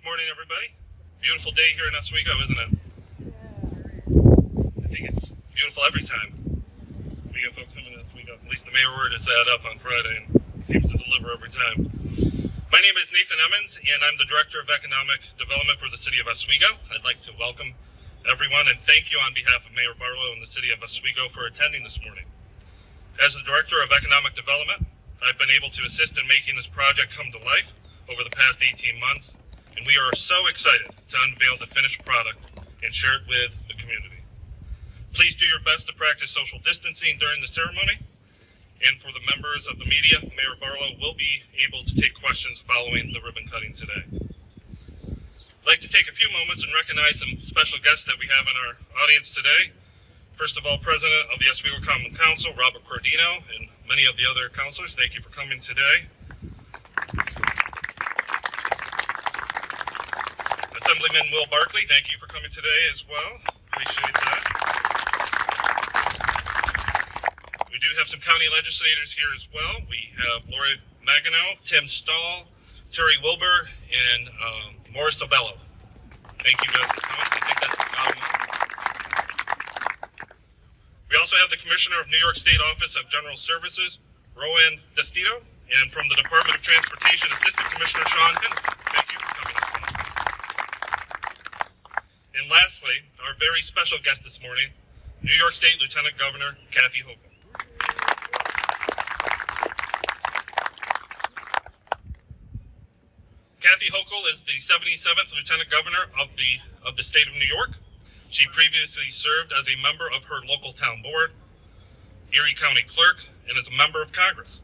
Morning, everybody. Beautiful day here in Oswego, isn't it? I think it's beautiful every time we get folks coming to Oswego. At least the mayor word is that up on Friday, and he seems to deliver every time. My name is Nathan Emmons, and I'm the Director of Economic Development for the City of Oswego. I'd like to welcome everyone and thank you on behalf of Mayor Barlow and the City of Oswego for attending this morning. As the Director of Economic Development, I've been able to assist in making this project come to life over the past 18 months. And we are so excited to unveil the finished product and share it with the community. Please do your best to practice social distancing during the ceremony. And for the members of the media, Mayor Barlow will be able to take questions following the ribbon cutting today. I'd like to take a few moments and recognize some special guests that we have in our audience today. First of all, President of the Oswego Common Council, Robert Cordino, and many of the other councilors, thank you for coming today. Assemblyman Will Barkley, thank you for coming today as well. Appreciate that. We do have some county legislators here as well. We have Lori Magano, Tim Stahl, Terry Wilbur, and Morris Sabello. Thank you guys for coming. I think that's the bottom line. We also have the Commissioner of New York State Office of General Services, Rowan Destito, and from the Department of Transportation, Assistant Commissioner Sean Hennessey. Thank you for coming as well. And lastly, our very special guest this morning, New York State Lieutenant Governor Kathy Hogan. Kathy Hoco is the 77th Lieutenant Governor of the state of New York. She previously served as a member of her local town board, Erie County Clerk, and as a member of Congress.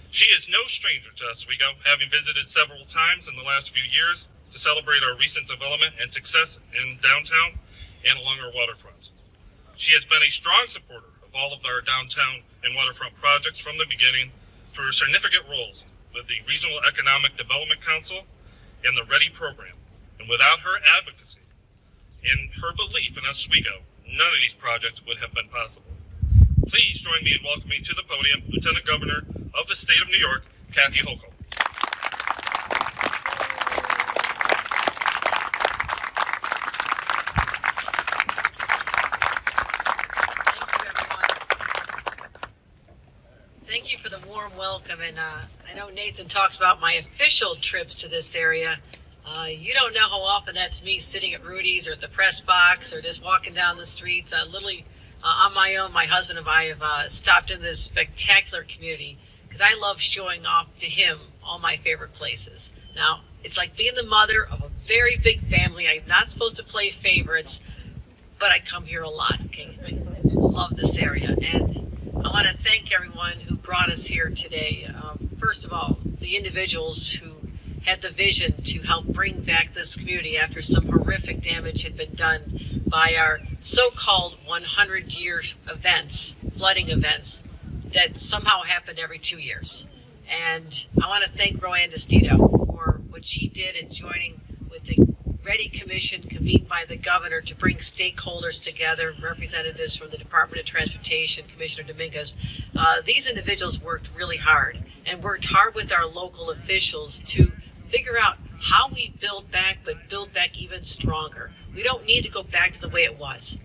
She is no stranger to Oswego, having visited several times in the last few years to celebrate our recent development and success in downtown and along our waterfront. She has been a strong supporter of all of our downtown and waterfront projects from the beginning through her significant roles with the Regional Economic Development Council and the READY program. And without her advocacy and her belief in Oswego, none of these projects would have been possible. Please join me in welcoming to the podium Lieutenant Governor of the state of New York, Kathy Hoco. Thank you for the warm welcome, and I know Nathan talks about my official trips to this area. You don't know how often that's me sitting at Rudy's or at the press box or just walking down the streets. Literally on my own, my husband and I have stopped in this spectacular community because I love showing off to him all my favorite places. Now, it's like being the mother of a very big family. I'm not supposed to play favorites, but I come here a lot. Okay? I love this area, and I want to thank everyone who brought us here today. First of all, the individuals who had the vision to help bring back this community after some horrific damage had been done by our so-called 100-year events, flooding events, that somehow happened every 2 years. And I want to thank Rowan Destito for what she did in joining with the READY Commission convened by the governor to bring stakeholders together, representatives from the Department of Transportation, Commissioner Dominguez. These individuals worked really hard and worked hard with our local officials to figure out how we build back, but build back even stronger. We don't need to go back to the way it was.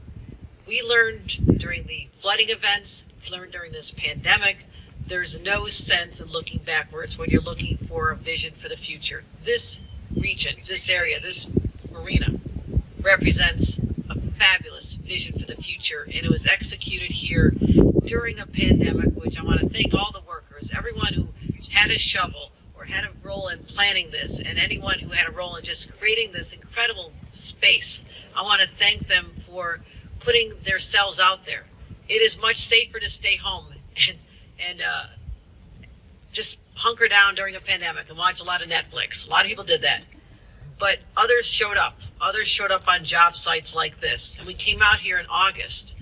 We learned during the flooding events, learned during this pandemic, there's no sense in looking backwards when you're looking for a vision for the future. This region, this area, this Marina represents a fabulous vision for the future, and it was executed here during a pandemic, which I want to thank all the workers, everyone who had a shovel or had a role in planning this, and anyone who had a role in just creating this incredible space. I want to thank them for putting themselves out there. It is much safer to stay home and just hunker down during a pandemic and watch a lot of Netflix. A lot of people did that. But others showed up. Others showed up on job sites like this. And we came out here in August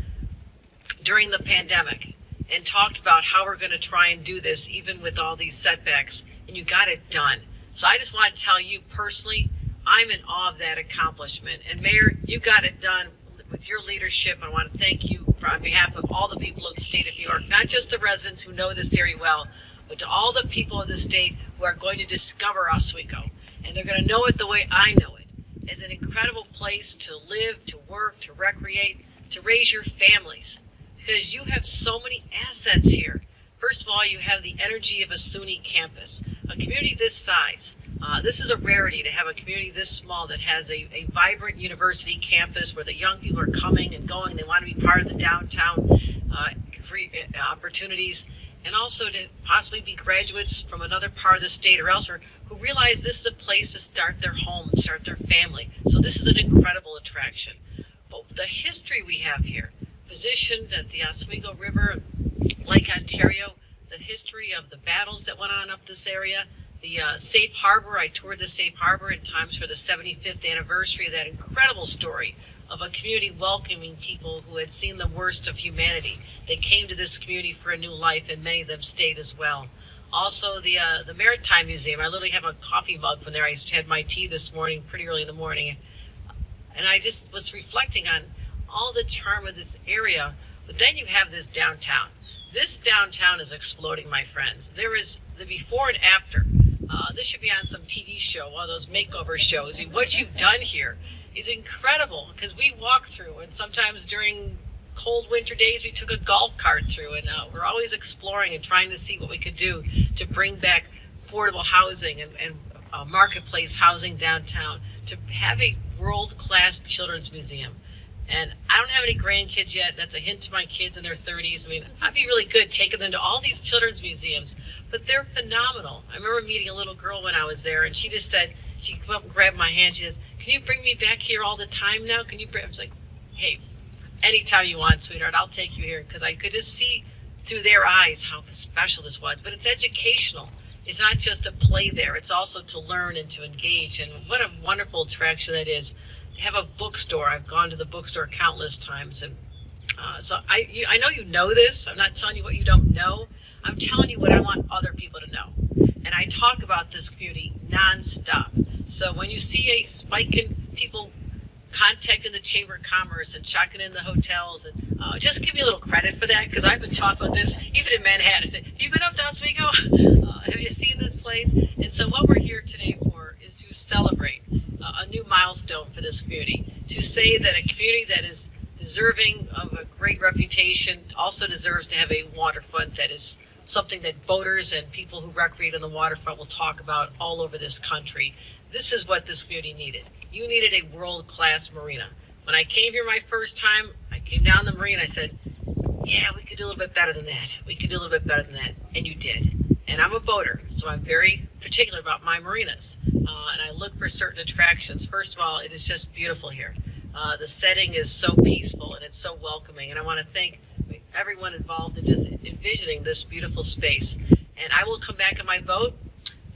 during the pandemic and talked about how we're going to try and do this even with all these setbacks. And you got it done. So I just want to tell you personally, I'm in awe of that accomplishment. And Mayor, you got it done with your leadership. I want to thank you on behalf of all the people of the state of New York, not just the residents who know this area well, but to all the people of the state who are going to discover Oswego and they're going to know it the way I know it, as an incredible place to live, to work, to recreate, to raise your families, because you have so many assets here. First of all, you have the energy of a SUNY campus, a community this size. This is a rarity to have a community this small that has a vibrant university campus where the young people are coming and going. They want to be part of the downtown opportunities, and also to possibly be graduates from another part of the state or elsewhere who realize this is a place to start their home, start their family. So this is an incredible attraction. But the history we have here, positioned at the Oswego River, Lake Ontario, the history of the battles that went on up this area, the safe harbor. I toured the safe harbor in times for the 75th anniversary of that incredible story of a community welcoming people who had seen the worst of humanity. They came to this community for a new life, and many of them stayed as well. Also, the Maritime Museum. I literally have a coffee mug from there. I had my tea this morning, pretty early in the morning, and I just was reflecting on all the charm of this area. But then you have this downtown. This downtown is exploding, my friends. There is the before and after. This should be on some TV show, one of those makeover shows. I mean, what you've done here is incredible, because we walk through, and sometimes during cold winter days we took a golf cart through, and we're always exploring and trying to see what we could do to bring back affordable housing and marketplace housing downtown, to have a world-class children's museum. And I don't have any grandkids yet. That's a hint to my kids in their 30s. I mean, I'd be really good taking them to all these children's museums, but they're phenomenal. I remember meeting a little girl when I was there, and she just said, she came up and grabbed my hand. She says, "Can you bring me back here all the time now? Can you bring?" I was like, "Hey, anytime you want, sweetheart, I'll take you here," because I could just see through their eyes how special this was. But it's educational. It's not just to play there. It's also to learn and to engage. And what a wonderful attraction that is. Have a bookstore. I've gone to the bookstore countless times, and so I know you know this. I'm not telling you what you don't know. I'm telling you what I want other people to know. And I talk about this community nonstop. So when you see a spike in people contacting the Chamber of Commerce and checking in the hotels, and just give me a little credit for that, because I've been talking about this even in Manhattan. I said, "Have you been up to Oswego? Have you seen this place?" And so what we're here today for is to celebrate a new milestone for this community, to say that a community that is deserving of a great reputation also deserves to have a waterfront that is something that boaters and people who recreate on the waterfront will talk about all over this country. This is what this community needed. You needed a world-class marina. When I came here my first time, I came down the marina, I said, "Yeah, we could do a little bit better than that. We could do a little bit better than that." And you did. And I'm a boater, so I'm very particular about my marinas. And I look for certain attractions. First of all, it is just beautiful here. The setting is so peaceful and it's so welcoming. And I want to thank everyone involved in just envisioning this beautiful space. And I will come back in my boat.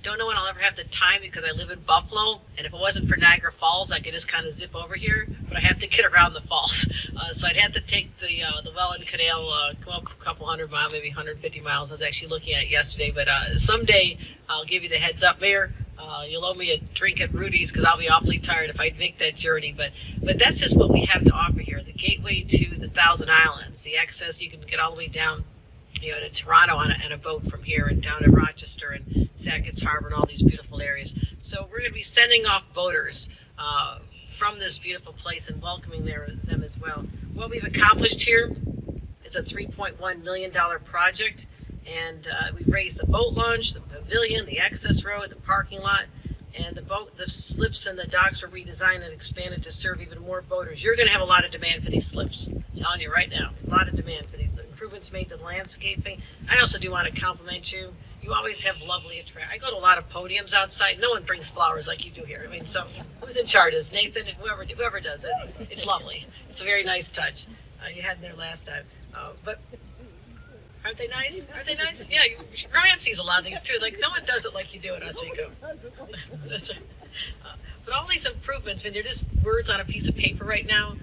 Don't know when I'll ever have the time, because I live in Buffalo, and if it wasn't for Niagara Falls, I could just kind of zip over here, but I have to get around the falls. So I'd have to take the Welland Canal, come up a couple hundred miles, maybe 150 miles. I was actually looking at it yesterday, but someday I'll give you the heads up, Mayor. You'll owe me a drink at Rudy's, because I'll be awfully tired if I make that journey. But that's just what we have to offer here. The gateway to the Thousand Islands, the access, you can get all the way down, to Toronto on a boat from here, and down to Rochester and Sackett's Harbor and all these beautiful areas. So we're going to be sending off boaters from this beautiful place and welcoming them as well. What we've accomplished here is a $3.1 million project, and we've raised the boat launch, the pavilion, the access road, the parking lot, and the slips and the docks were redesigned and expanded to serve even more boaters. You're going to have a lot of demand for these slips. I'm telling you right now, a lot of demand for these improvements made to the landscaping. I also do want to compliment you. You always have lovely I go to a lot of podiums outside. No one brings flowers like you do here. I mean, so who's in charge? Is Nathan? Whoever does it. It's lovely. It's a very nice touch. You had them there last time. But aren't they nice? Aren't they nice? Yeah, Ryan sees a lot of these too. Like, no one does it like you do at Oswego. But all these improvements, I mean, they're just words on a piece of paper right now.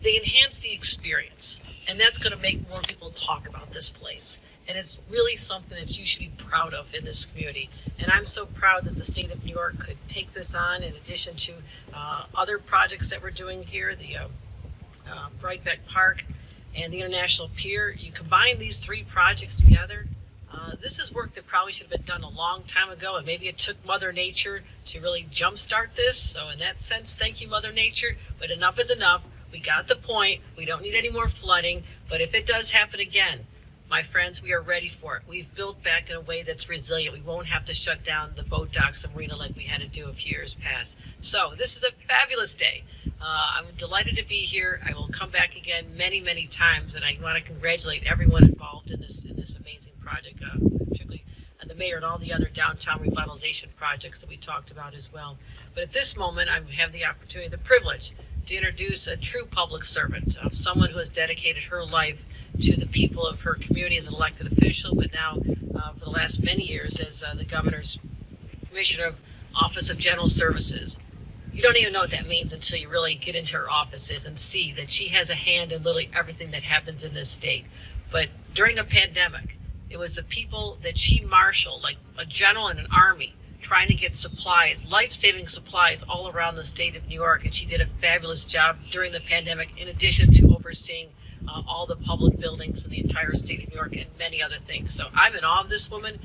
They enhance the experience, and that's going to make more people talk about this place. And it's really something that you should be proud of in this community. And I'm so proud that the state of New York could take this on, in addition to other projects that we're doing here, the Wright Park and the International Pier. You combine these three projects together, This is work that probably should have been done a long time ago, and maybe it took Mother Nature to really jumpstart this. So in that sense, thank you, Mother Nature. But enough is enough. We got the point. We don't need any more flooding. But if it does happen again, my friends, we are ready for it. We've built back in a way that's resilient. We won't have to shut down the boat docks and marina like we had to do a few years past. So this is a fabulous day. I'm delighted to be here. I will come back again many, many times, and I want to congratulate everyone involved in this amazing project, particularly the mayor and all the other downtown revitalization projects that we talked about as well. But at this moment, I have the opportunity, the privilege, to introduce a true public servant, of someone who has dedicated her life to the people of her community as an elected official, but now for the last many years as the governor's commissioner of Office of General Services. You don't even know what that means until you really get into her offices and see that she has a hand in literally everything that happens in this state. But during a pandemic, it was the people that she marshaled, like a general in an army, trying to get supplies, life-saving supplies all around the state of New York. And she did a fabulous job during the pandemic, in addition to overseeing all the public buildings in the entire state of New York and many other things. So I'm in awe of this woman.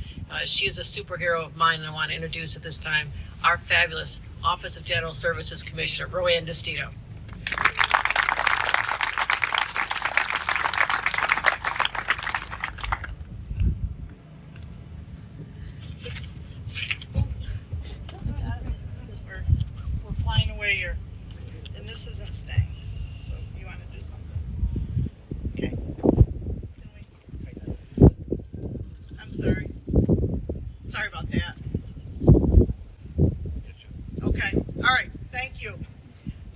She is a superhero of mine, and I want to introduce at this time our fabulous Office of General Services Commissioner, Roanne DiStito. We're flying away here, and this isn't staying. So you want to do something? Okay. Can we? I'm sorry. Sorry about that. Okay. All right. Thank you.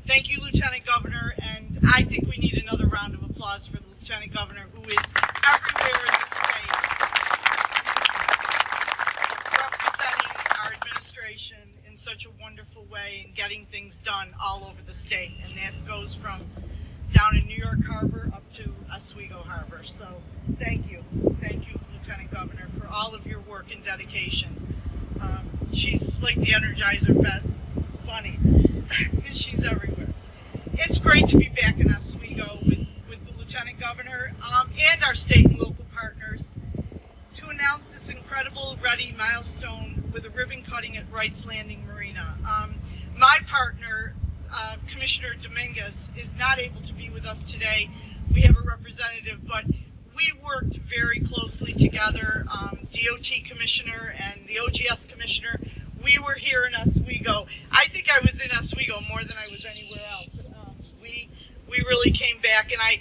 Thank you, Lieutenant Governor. And I think we need another round of applause for the Lieutenant Governor, who is everywhere in the state, representing our administration in such a wonderful way and getting things done all over the state. And that goes from down in New York Harbor up to Oswego Harbor. So thank you. Thank you, Lieutenant Governor, for all of your work and dedication. She's like the Energizer bunny. She's everywhere. It's great to be back in Oswego with the Lieutenant Governor and our state and local partners to announce this incredible ready milestone with a ribbon cutting at Wright's Landing Marina. My partner, Commissioner Dominguez, is not able to be with us today. We have a representative, but we worked very closely together, DOT Commissioner and the OGS Commissioner. We were here in Oswego. I think I was in Oswego more than I was anywhere else. We really came back, and I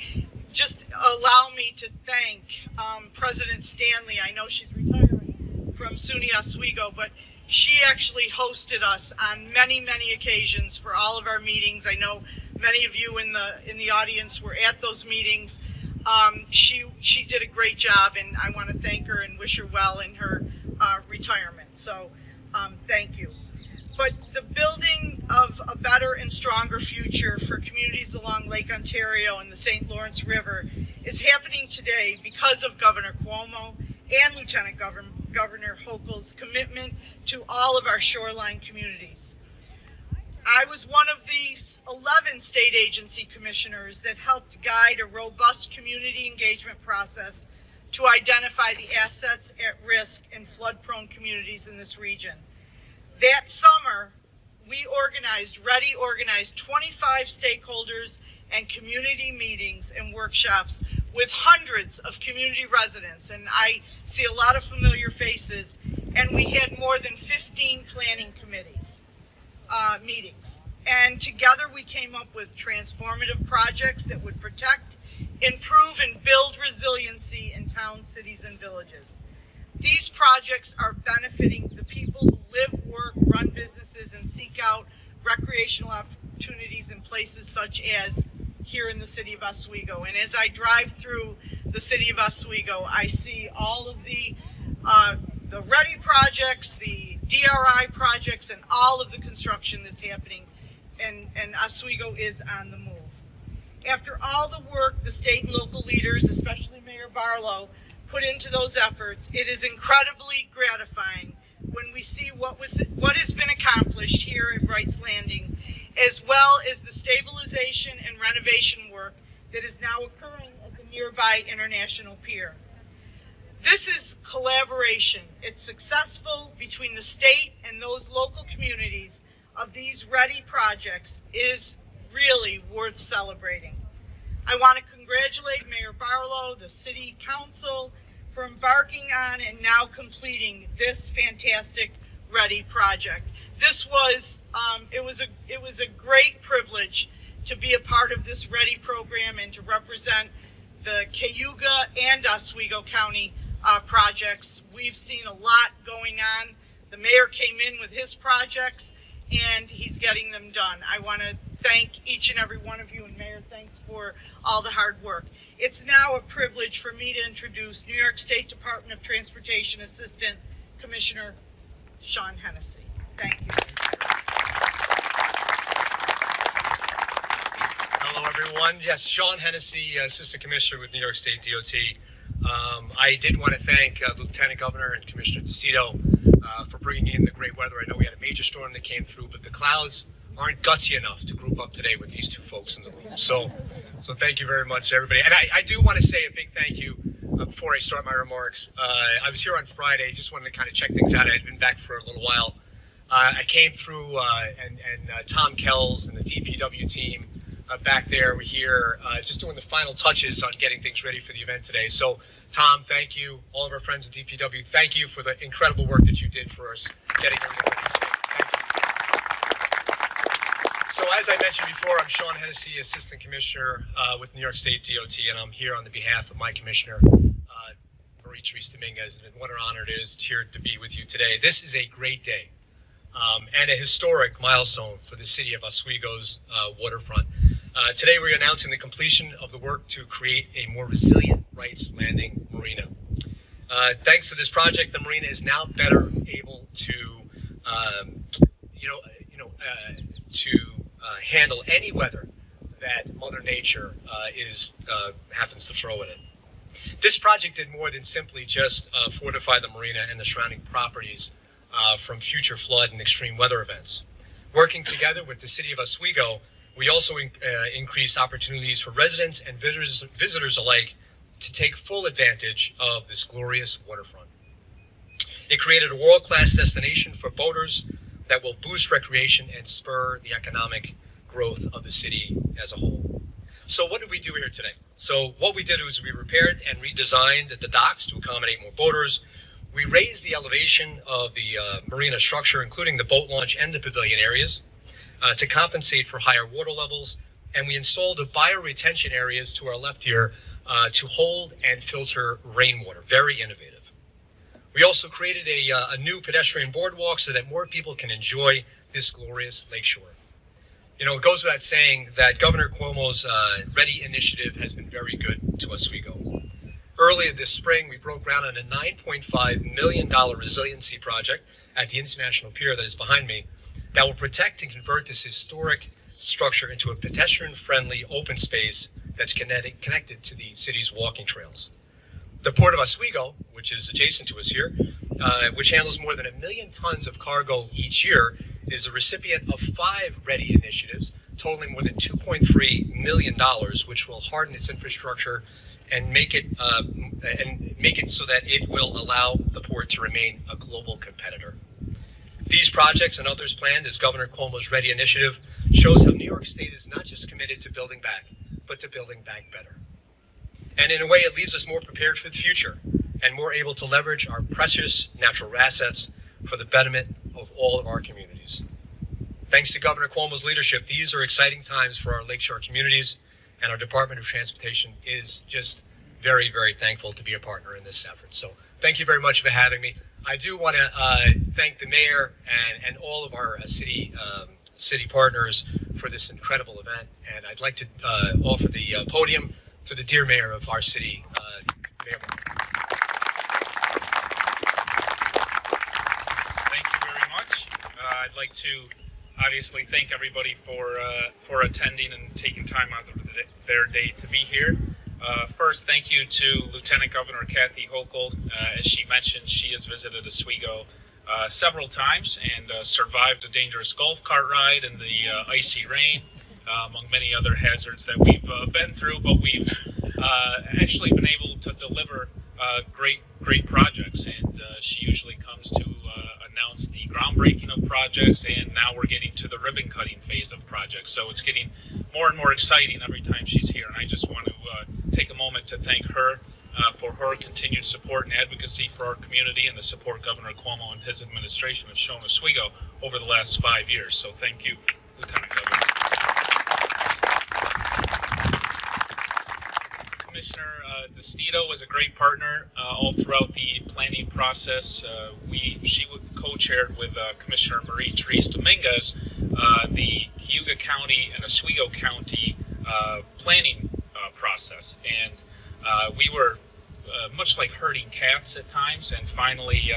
just allow me to thank President Stanley. I know she's retiring from SUNY Oswego, but she actually hosted us on many, many occasions for all of our meetings. I know many of you in the audience were at those meetings. She did a great job, and I want to thank her and wish her well in her retirement. So thank you. But the building of a better and stronger future for communities along Lake Ontario and the St. Lawrence River is happening today because of Governor Cuomo and Lieutenant Governor Hoco's commitment to all of our shoreline communities. I was one of the 11 state agency commissioners that helped guide a robust community engagement process to identify the assets at risk in flood-prone communities in this region. That summer, we organized 25 stakeholders and community meetings and workshops with hundreds of community residents, and I see a lot of familiar faces, and we had more than 15 planning committees meetings. And together we came up with transformative projects that would protect, improve, and build resiliency in towns, cities, and villages. These projects are benefiting the people who live, work, run businesses, and seek out recreational opportunities in places such as here in the city of Oswego. And as I drive through the city of Oswego, I see all of the READY projects, the DRI projects, and all of the construction that's happening, and Oswego is on the move. After all the work the state and local leaders, especially Mayor Barlow, put into those efforts, it is incredibly gratifying when we see what has been accomplished here at Wright's Landing, as well as the stabilization and renovation work that is now occurring at the nearby International Pier. This is collaboration. It's successful between the state and those local communities of these ready projects is really worth celebrating. I want to congratulate Mayor Barlow, the City Council, for embarking on and now completing this fantastic ready project. This was it was a great privilege to be a part of this ready program and to represent the Cayuga and Oswego County projects. We've seen a lot going on. The mayor came in with his projects and he's getting them done. I want to thank each and every one of you, and Mayor, thanks for all the hard work. It's now a privilege for me to introduce New York State Department of Transportation Assistant Commissioner Sean Hennessey. Thank you. Hello, everyone. Yes, Sean Hennessey, Assistant Commissioner with New York State DOT. I did want to thank Lieutenant Governor and Commissioner DeCito for bringing in the great weather. I know we had a major storm that came through, but the clouds aren't gutsy enough to group up today with these two folks in the room. So thank you very much, everybody. And I do want to say a big thank you before I start my remarks. I was here on Friday, just wanted to kind of check things out. I had been back for a little while. I came through and Tom Kells and the DPW team back there were here just doing the final touches on getting things ready for the event today. So Tom, thank you. All of our friends at DPW, thank you for the incredible work that you did for us getting everything ready today. Thank you. So as I mentioned before, I'm Sean Hennessey, Assistant Commissioner with New York State DOT, and I'm here on the behalf of my Commissioner, Maritime Dominguez. And what an honor it is here to be with you today. This is a great day and a historic milestone for the city of Oswego's waterfront. Today we're announcing the completion of the work to create a more resilient Wright's Landing Marina. Thanks to this project, the marina is now better able to, handle any weather that Mother Nature happens to throw at it. This project did more than simply just fortify the marina and the surrounding properties from future flood and extreme weather events. Working together with the city of Oswego, we also increased opportunities for residents and visitors alike to take full advantage of this glorious waterfront. It created a world-class destination for boaters that will boost recreation and spur the economic growth of the city as a whole. So what did we do here today? So what we did was we repaired and redesigned the docks to accommodate more boaters. We raised the elevation of the marina structure, including the boat launch and the pavilion areas, to compensate for higher water levels. And we installed the bioretention areas to our left here to hold and filter rainwater. Very innovative. We also created a new pedestrian boardwalk so that more people can enjoy this glorious lakeshore. You know, it goes without saying that Governor Cuomo's Ready initiative has been very good to Oswego. Earlier this spring, we broke ground on a $9.5 million resiliency project at the International Pier that is behind me that will protect and convert this historic structure into a pedestrian-friendly open space that's connected to the city's walking trails. The Port of Oswego, which is adjacent to us here, which handles more than 1 million tons of cargo each year, is a recipient of 5 Ready initiatives, totaling more than $2.3 million, which will harden its infrastructure and make it so that it will allow the port to remain a global competitor. These projects and others planned as Governor Cuomo's Ready initiative shows how New York State is not just committed to building back, but to building back better. And in a way, it leaves us more prepared for the future and more able to leverage our precious natural assets for the betterment of all of our communities. Thanks to Governor Cuomo's leadership, these are exciting times for our lakeshore communities, and our Department of Transportation is just very, very thankful to be a partner in this effort. So thank you very much for having me. I do want to thank the mayor and all of our city partners for this incredible event. And I'd like to offer the podium to the dear mayor of our city, Mayor. Thank you very much. I'd like to obviously thank everybody for attending and taking time out of their day to be here. First, thank you to Lieutenant Governor Kathy Hoco. As she mentioned, she has visited Oswego several times and survived a dangerous golf cart ride in the icy rain, among many other hazards that we've been through. But we've actually been able to deliver great projects, and she usually comes to announce the groundbreaking of projects, and now we're getting to the ribbon cutting phase of projects. So it's getting more and more exciting every time she's here, and I just want to take a moment to thank her for her continued support and advocacy for our community and the support Governor Cuomo and his administration have shown Oswego over the last 5 years. So thank you, Lieutenant Governor. Commissioner DeStito was a great partner all throughout the planning process. She co-chaired with Commissioner Marie-Therese Dominguez the Cayuga County and Oswego County planning process, and we were much like herding cats at times, and finally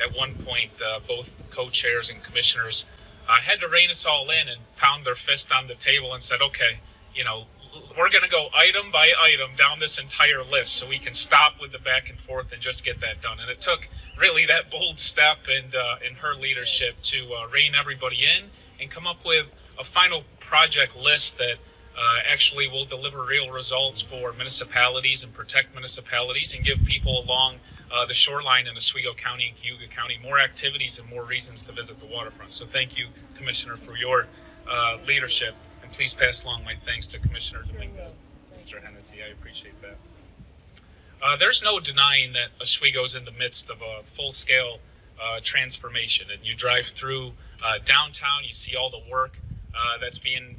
at one point both co-chairs and commissioners had to rein us all in and pound their fist on the table and said, okay, we're going to go item by item down this entire list so we can stop with the back and forth and just get that done. And it took really that bold step and her leadership to rein everybody in and come up with a final project list that actually will deliver real results for municipalities and protect municipalities and give people along the shoreline in Oswego County and Cayuga County more activities and more reasons to visit the waterfront. So thank you, Commissioner, for your leadership. And please pass along my thanks to Commissioner Dominguez, Mr. Hennessey. I appreciate that. There's no denying that Oswego is in the midst of a full-scale transformation. And you drive through downtown, you see all the work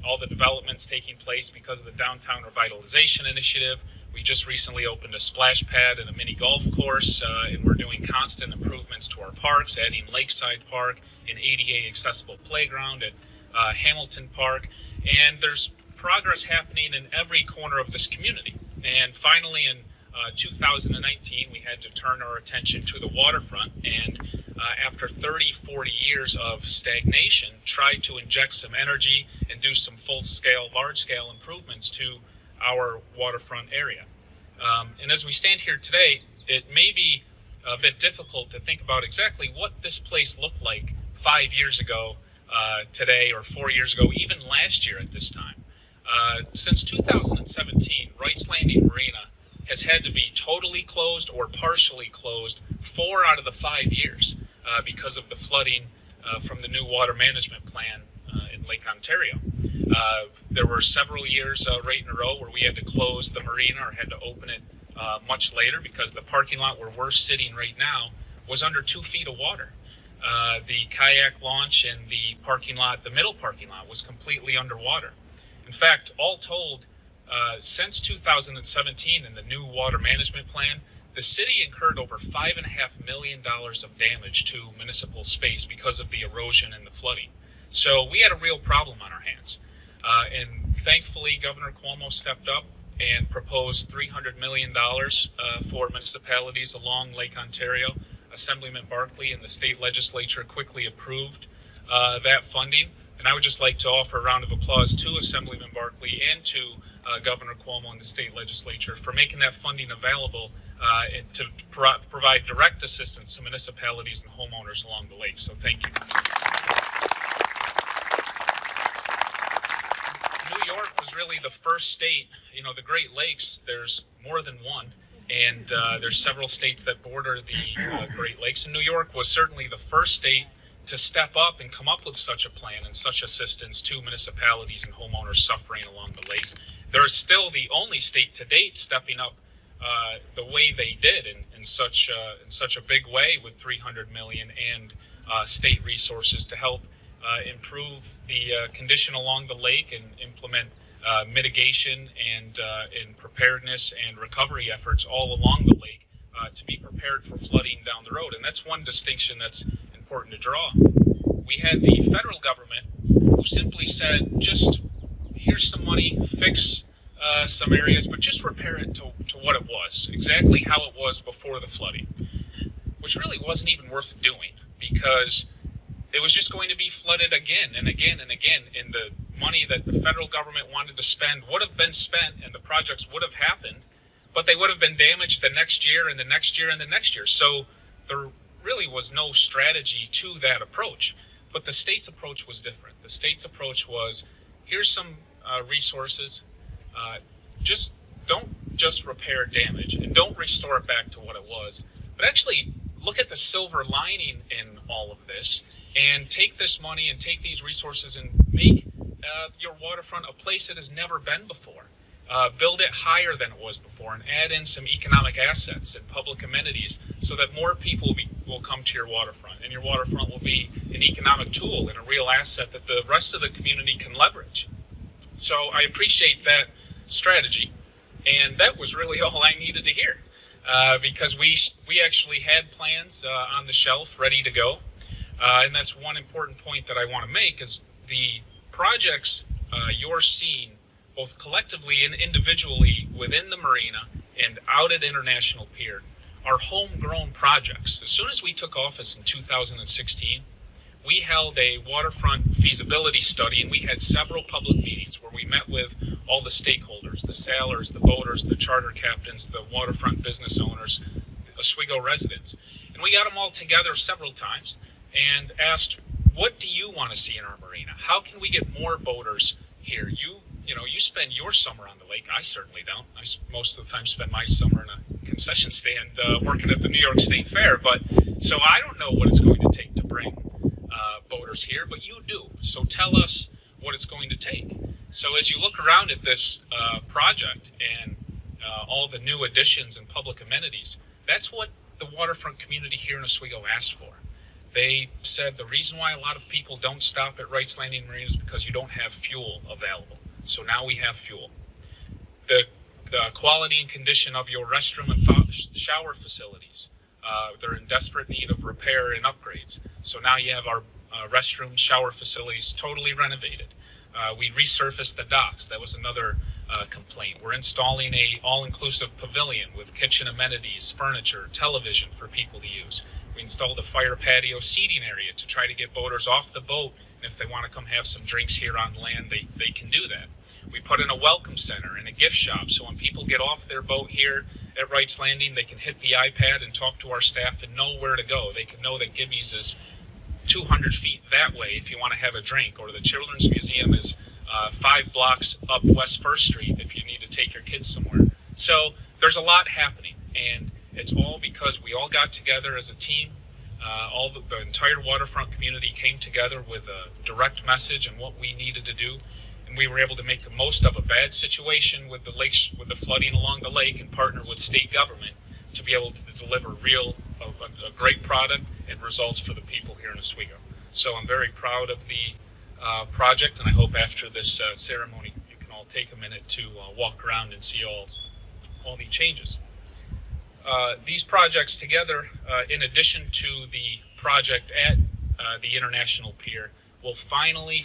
all the developments taking place because of the Downtown Revitalization Initiative. We just recently opened a splash pad and a mini golf course, and we're doing constant improvements to our parks, adding Lakeside Park, an ADA accessible playground at Hamilton Park, and there's progress happening in every corner of this community. And finally, in 2019, we had to turn our attention to the waterfront, and after 30-40 years of stagnation, try to inject some energy and do some full-scale, large-scale improvements to our waterfront area. And as we stand here today, it may be a bit difficult to think about exactly what this place looked like 5 years ago today, or 4 years ago, even last year at this time. Since 2017, Wright's Landing Marina has had to be totally closed or partially closed 4 out of the 5 years because of the flooding from the new water management plan in Lake Ontario. There were several years right in a row where we had to close the marina or had to open it much later because the parking lot where we're sitting right now was under 2 feet of water. The kayak launch and the parking lot, the middle parking lot, was completely underwater. In fact, all told, since 2017 and the new water management plan, the city incurred over $5.5 million of damage to municipal space because of the erosion and the flooding. So we had a real problem on our hands. And thankfully, Governor Cuomo stepped up and proposed $300 million for municipalities along Lake Ontario. Assemblyman Barkley and the state legislature quickly approved that funding. And I would just like to offer a round of applause to Assemblyman Barkley and to Governor Cuomo and the state legislature for making that funding available and to provide direct assistance to municipalities and homeowners along the lake. So thank you. New York was really the first state. The Great Lakes, there's more than one, and there's several states that border the Great Lakes, and New York was certainly the first state to step up and come up with such a plan and such assistance to municipalities and homeowners suffering along the lakes. They're still the only state to date stepping up the way they did in such a big way with $300 million and state resources to help improve the condition along the lake and implement mitigation and preparedness and recovery efforts all along the lake to be prepared for flooding down the road. And that's one distinction that's important to draw. We had the federal government who simply said, just here's some money, fix some areas, but just repair it to what it was, exactly how it was before the flooding, which really wasn't even worth doing because it was just going to be flooded again and again and again, and the money that the federal government wanted to spend would have been spent and the projects would have happened, but they would have been damaged the next year and the next year and the next year. So there really was no strategy to that approach. But the state's approach was different. The state's approach was, here's some resources. Just just repair damage and don't restore it back to what it was, but actually look at the silver lining in all of this and take this money and take these resources and make your waterfront a place it has never been before. Build it higher than it was before and add in some economic assets and public amenities so that more people will come to your waterfront, and your waterfront will be an economic tool and a real asset that the rest of the community can leverage. So I appreciate that strategy, and that was really all I needed to hear, because we actually had plans on the shelf ready to go, and that's one important point that I want to make is the projects you're seeing both collectively and individually within the marina and out at International Pier are homegrown projects. As soon as we took office in 2016, we held a waterfront feasibility study, and we had several public meetings where we met with all the stakeholders, the sailors, the boaters, the charter captains, the waterfront business owners, the Oswego residents. And we got them all together several times and asked, what do you want to see in our marina? How can we get more boaters here? You spend your summer on the lake. I certainly don't. I most of the time spend my summer in a concession stand working at the New York State Fair. So I don't know what it's going to take to bring boaters here, but you do. So tell us what it's going to take. So as you look around at this project and all the new additions and public amenities, that's what the waterfront community here in Oswego asked for. They said the reason why a lot of people don't stop at Wright's Landing Marina is because you don't have fuel available. So now we have fuel. The quality and condition of your restroom and shower facilities, they're in desperate need of repair and upgrades. So now you have our restroom, shower facilities totally renovated. We resurfaced the docks. That was another complaint. We're installing a all-inclusive pavilion with kitchen amenities, furniture, television for people to use. We installed a fire patio seating area to try to get boaters off the boat, and if they want to come have some drinks here on land, they can do that. We put in a welcome center and a gift shop, so when people get off their boat here at Wright's Landing, they can hit the iPad and talk to our staff and know where to go. They can know that Gibby's is 200 feet that way if you want to have a drink, or the Children's Museum is 5 blocks up West 1st Street if you need to take your kids somewhere. So there's a lot happening, and it's all because we all got together as a team. The entire waterfront community came together with a direct message and what we needed to do, and we were able to make the most of a bad situation with the lakes, with the flooding along the lake, and partner with state government to be able to deliver a great product and results for the people here in Oswego. So I'm very proud of the project, and I hope after this ceremony you can all take a minute to walk around and see all the changes. These projects together, in addition to the project at the International Pier, will finally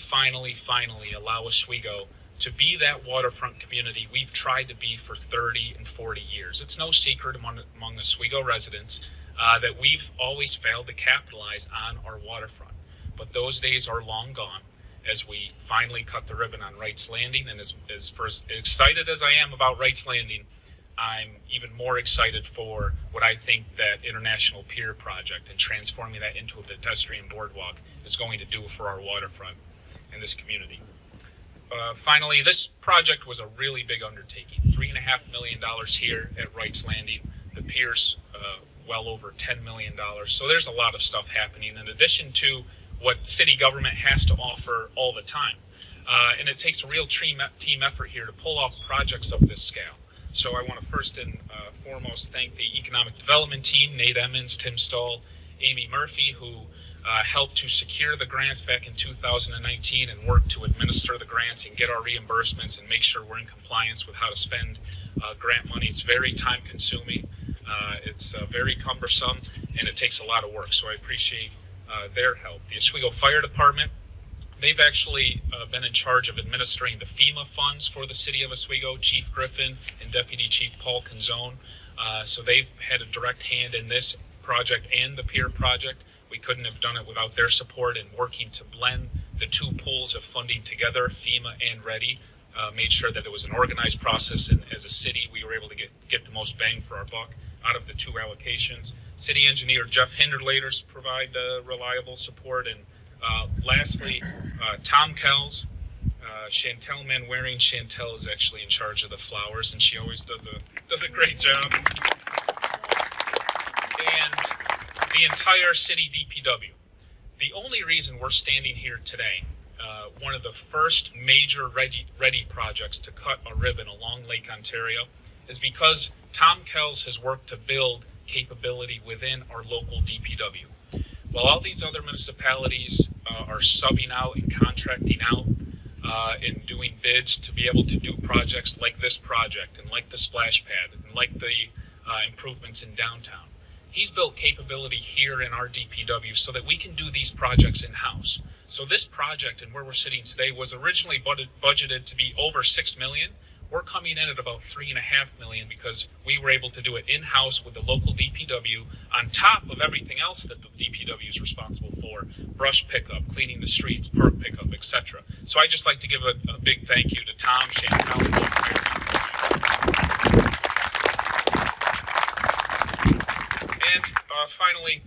allow Oswego to be that waterfront community we've tried to be for 30 and 40 years. It's no secret among Oswego residents that we've always failed to capitalize on our waterfront. But those days are long gone as we finally cut the ribbon on Wright's Landing. And as excited as I am about Wright's Landing, I'm even more excited for what I think that International Pier project and transforming that into a pedestrian boardwalk is going to do for our waterfront and this community. Finally, this project was a really big undertaking. $3.5 million here at Wright's Landing. The pier's well over $10 million. So there's a lot of stuff happening in addition to what city government has to offer all the time. And it takes a real team effort here to pull off projects of this scale. So I want to first and foremost thank the economic development team, Nate Emmons, Tim Stahl, Amy Murphy, who helped to secure the grants back in 2019 and work to administer the grants and get our reimbursements and make sure we're in compliance with how to spend grant money. It's very time consuming, it's very cumbersome, and it takes a lot of work. So I appreciate their help. The Oswego Fire Department, they've actually been in charge of administering the FEMA funds for the city of Oswego, Chief Griffin and Deputy Chief Paul Canzone. So they've had a direct hand in this project and the pier project. We couldn't have done it without their support and working to blend the two pools of funding together, FEMA and READY, made sure that it was an organized process, and as a city we were able to get the most bang for our buck out of the two allocations. City engineer Jeff Hinderlaters provide reliable support, and lastly, Tom Kells, Chantel Manwaring. Chantel is actually in charge of the flowers, and she always does a great job. And the entire city DPW. The only reason we're standing here today, one of the first major ready projects to cut a ribbon along Lake Ontario, is because Tom Kells has worked to build capability within our local DPW. While all these other municipalities are subbing out and contracting out and doing bids to be able to do projects like this project and like the splash pad and like the improvements in downtown, he's built capability here in our DPW so that we can do these projects in-house. So this project and where we're sitting today was originally budgeted to be over $6 million. We're coming in at about $3.5 million because we were able to do it in-house with the local DPW on top of everything else that the DPW is responsible for: brush pickup, cleaning the streets, park pickup, etc. So I just like to give a big thank you to Tom, Chantel, and the entire DPW. And finally,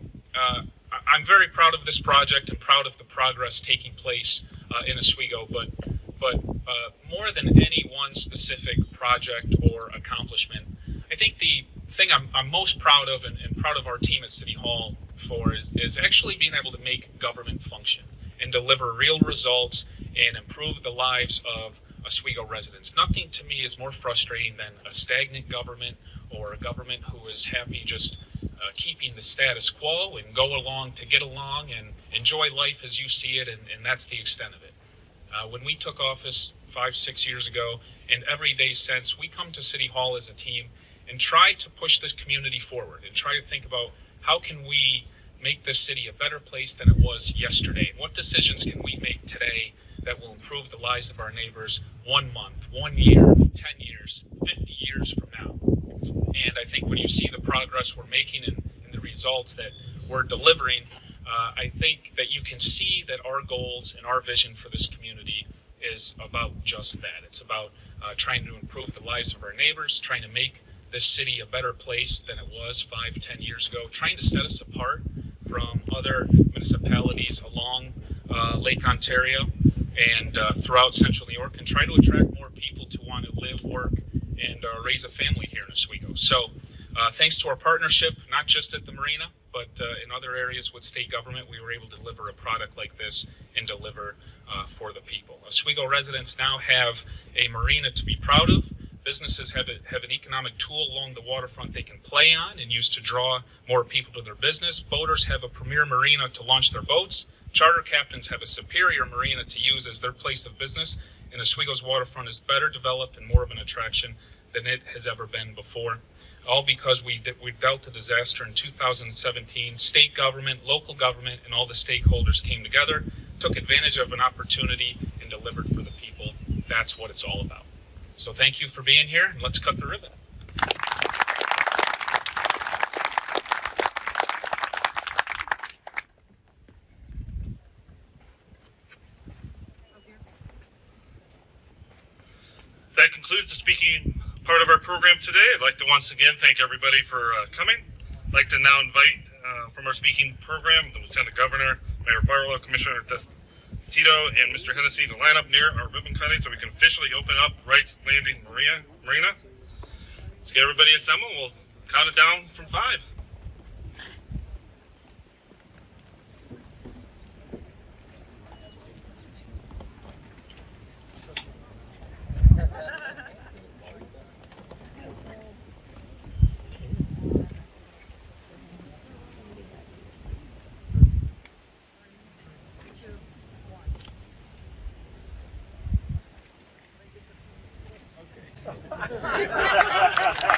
I'm very proud of this project and proud of the progress taking place in Oswego, but more than any one specific project or accomplishment, I think the thing I'm most proud of and proud of our team at City Hall for is actually being able to make government function and deliver real results and improve the lives of Oswego residents. Nothing to me is more frustrating than a stagnant government or a government who is happy just keeping the status quo and go along to get along and enjoy life as you see it, and that's the extent of it. When we took office 5-6 years ago, and every day since, we come to City Hall as a team and try to push this community forward and try to think about how can we make this city a better place than it was yesterday, and what decisions can we make today that will improve the lives of our neighbors 1 month, 1 year, 10 years, 50 years from now. And I think when you see the progress we're making and the results that we're delivering, I think that you can see that our goals and our vision for this community is about just that. It's about trying to improve the lives of our neighbors, trying to make this city a better place than it was 5-10 years ago, trying to set us apart from other municipalities along Lake Ontario and throughout Central New York, and try to attract more people to want to live, work, and raise a family here in Oswego. So thanks to our partnership, not just at the Marina, but in other areas with state government, we were able to deliver a product like this and deliver for the people. Oswego residents now have a marina to be proud of. Businesses have an economic tool along the waterfront they can play on and use to draw more people to their business. Boaters have a premier marina to launch their boats. Charter captains have a superior marina to use as their place of business. And Oswego's waterfront is better developed and more of an attraction than it has ever been before. All because we dealt a disaster in 2017. State government, local government, and all the stakeholders came together, took advantage of an opportunity, and delivered for the people. That's what it's all about. So thank you for being here, and let's cut the ribbon. That concludes the speaking part of our program today. I'd like to once again thank everybody for coming. I'd like to now invite from our speaking program the Lieutenant Governor, Mayor Barlow, Commissioner Tito, and Mr. Hennessey to line up near our ribbon cutting so we can officially open up Wright's Landing Marina. Let's get everybody assembled. We'll count it down from 5. Okay.